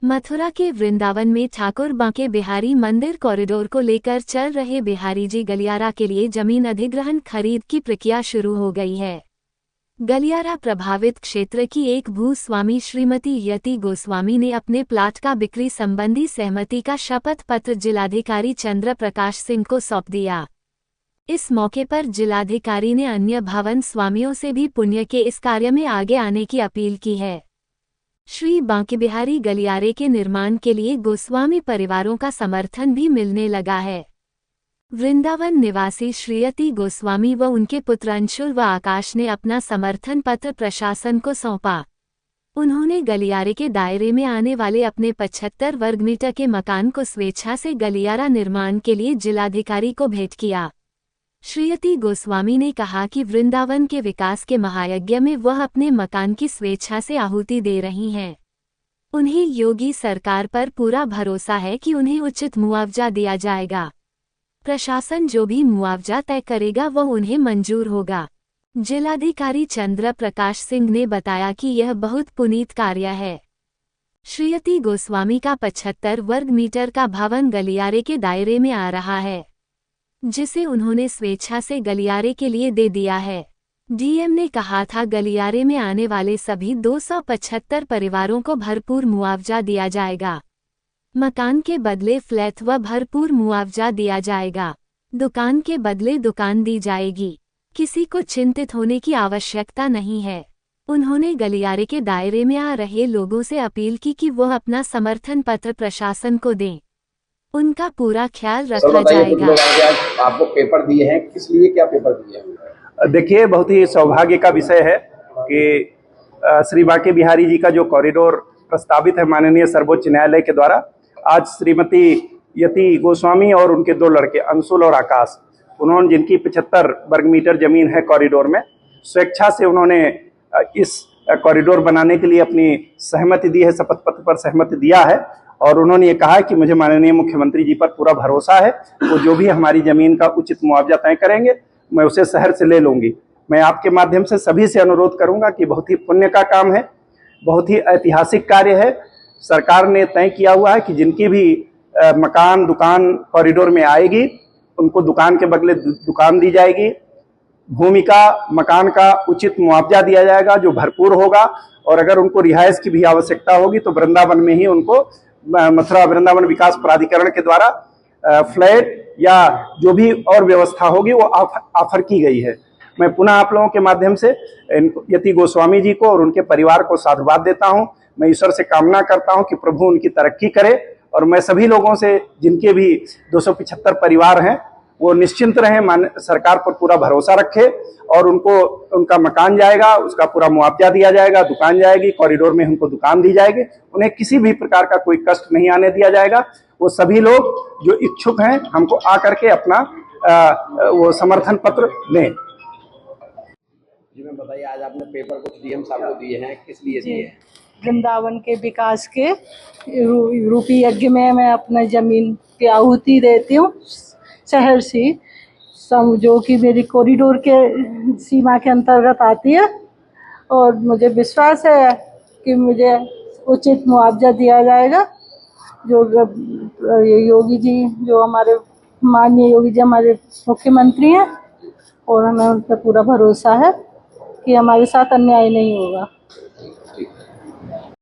मथुरा के वृंदावन में ठाकुर बांके बिहारी मंदिर कॉरिडोर को लेकर चल रहे बिहारी जी गलियारा के लिए जमीन अधिग्रहण खरीद की प्रक्रिया शुरू हो गई है। गलियारा प्रभावित क्षेत्र की एक भूस्वामी श्रीमती यति गोस्वामी ने अपने प्लाट का बिक्री संबंधी सहमति का शपथ पत्र जिलाधिकारी चंद्र प्रकाश सिंह को सौंप दिया। इस मौके पर जिलाधिकारी ने अन्य भवन स्वामियों से भी पुण्य के इस कार्य में आगे आने की अपील की है। श्री बांके बिहारी गलियारे के निर्माण के लिए गोस्वामी परिवारों का समर्थन भी मिलने लगा है। वृंदावन निवासी श्रीयति गोस्वामी व उनके पुत्र अंशुल व आकाश ने अपना समर्थन पत्र प्रशासन को सौंपा। उन्होंने गलियारे के दायरे में आने वाले अपने 75 वर्ग मीटर के मकान को स्वेच्छा से गलियारा निर्माण के लिए जिलाधिकारी को भेंट किया। श्रीयति गोस्वामी ने कहा कि वृंदावन के विकास के महायज्ञ में वह अपने मकान की स्वेच्छा से आहुति दे रही हैं। उन्हें योगी सरकार पर पूरा भरोसा है कि उन्हें उचित मुआवजा दिया जाएगा। प्रशासन जो भी मुआवजा तय करेगा वह उन्हें मंजूर होगा। जिलाधिकारी चंद्र प्रकाश सिंह ने बताया कि यह बहुत पुनीत कार्य है। श्रीयति गोस्वामी का 75 वर्ग मीटर का भवन गलियारे के दायरे में आ रहा है, जिसे उन्होंने स्वेच्छा से गलियारे के लिए दे दिया है। डीएम ने कहा था गलियारे में आने वाले सभी 275 परिवारों को भरपूर मुआवजा दिया जाएगा। मकान के बदले फ्लैट व भरपूर मुआवजा दिया जाएगा। दुकान के बदले दुकान दी जाएगी। किसी को चिंतित होने की आवश्यकता नहीं है। उन्होंने गलियारे के दायरे में आ रहे लोगों से अपील की कि वह अपना समर्थन पत्र प्रशासन को दें। उनका पूरा ख्याल रखा जाएगा। आपको पेपर दिए हैं, किस लिए क्या पेपर दिए हैं? देखिए, बहुत ही सौभाग्य का विषय है कि श्री बांके बिहारी जी का जो कॉरिडोर प्रस्तावित है माननीय सर्वोच्च न्यायालय के द्वारा, आज श्रीमती यति गोस्वामी और उनके 2 लड़के अंशुल और आकाश, उन्होंने जिनकी 75 वर्ग मीटर जमीन है कॉरिडोर में, स्वेच्छा से उन्होंने इस कॉरिडोर बनाने के लिए अपनी सहमति दी है, शपथ पत्र पर सहमति दिया है। और उन्होंने ये कहा कि मुझे माननीय मुख्यमंत्री जी पर पूरा भरोसा है, वो जो भी हमारी जमीन का उचित मुआवजा तय करेंगे मैं उसे शहर से ले लूंगी। मैं आपके माध्यम से सभी से अनुरोध करूंगा कि बहुत ही पुण्य का काम है, बहुत ही ऐतिहासिक कार्य है। सरकार ने तय किया हुआ है कि जिनकी भी मकान दुकान कॉरिडोर में आएगी उनको दुकान के बदले दुकान दी जाएगी। भूमि का मकान का उचित मुआवजा दिया जाएगा जो भरपूर होगा, और अगर उनको रिहाइश की भी आवश्यकता होगी तो वृंदावन में ही उनको मथुरा वृंदावन विकास प्राधिकरण के द्वारा फ्लैट या जो भी और व्यवस्था होगी वो ऑफर की गई है। मैं पुनः आप लोगों के माध्यम से यति गोस्वामी जी को और उनके परिवार को साधुवाद देता हूं। मैं ईश्वर से कामना करता हूं कि प्रभु उनकी तरक्की करे, और मैं सभी लोगों से जिनके भी 275 परिवार हैं वो निश्चिंत रहें, सरकार पर पूरा भरोसा रखे, और उनको उनका मकान जाएगा, उसका पूरा मुआवजा दिया जाएगा, दुकान जाएगी, कॉरिडोर में उनको दुकान दी जाएगी, उन्हें किसी भी प्रकार का कोई कष्ट नहीं आने दिया जाएगा। वो सभी लोग जो इच्छुक हैं हमको आकर के अपना वो समर्थन पत्र दें। जी मैं बताइए, आज आपने पेपर कुछ डीएम साहब को दिए हैं, किस लिए दिए हैं? वृंदावन के विकास के रूपी यज्ञ में मैं अपना जमीन की आहुति देती हूँ शहर से, जो कि मेरी कॉरिडोर के सीमा के अंतर्गत आती है, और मुझे विश्वास है कि मुझे उचित मुआवजा दिया जाएगा। जो योगी जी, जो हमारे माननीय योगी जी हमारे मुख्यमंत्री हैं, और हमें उन पर पूरा भरोसा है कि हमारे साथ अन्याय नहीं होगा।